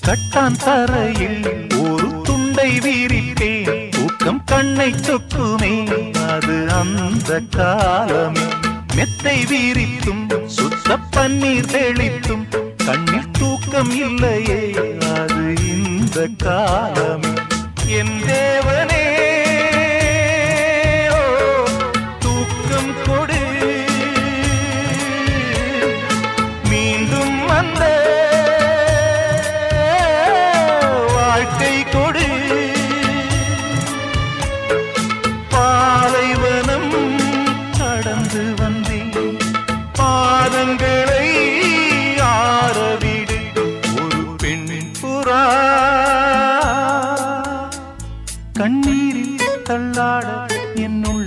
கட்டான் தரையில் ஒரு துண்டை வீரிப்பேன், தூக்கம் கண்ணை சொக்குமே அது அந்த காலமே. மெத்தை வீரித்தும் சுத்த பன்னீர் தெளித்தும் கண்ணில் தூக்கம் இல்லையே அது இந்த காலமே. என் தேவனே தூக்கம் கொடு, மீண்டும் வந்த வாழ்க்கை கொடு. பாலைவனம் கடந்து வந்தேன், பாதங்களை ஆரவிடு. ஒரு பெண் புறா கண்ணீரில் தள்ளாட என்னுள்